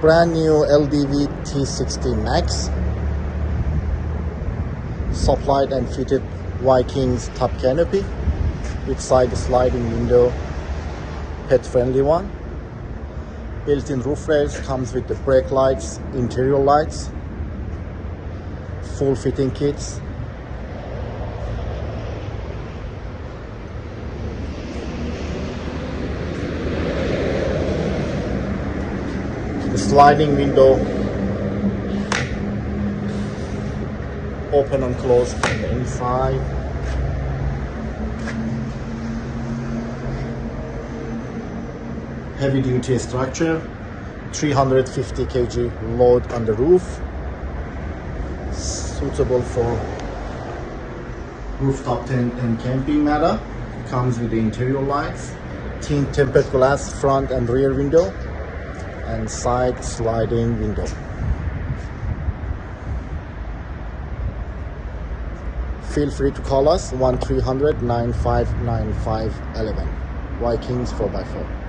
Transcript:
brand new LDV T60 Max, supplied and fitted YKINGS Tub Canopy with side sliding window, pet friendly one. Built-in roof rails, comes with the brake lights, interior lights, full fitting kits. The sliding window, open and close from the inside. Heavy duty structure, 350 kg load on the roof, suitable for rooftop tent and camping matter. Comes with the interior lights, tint tempered glass front and rear window, and side sliding window. Feel free to call us 1300 9595 11. YKINGS 4x4.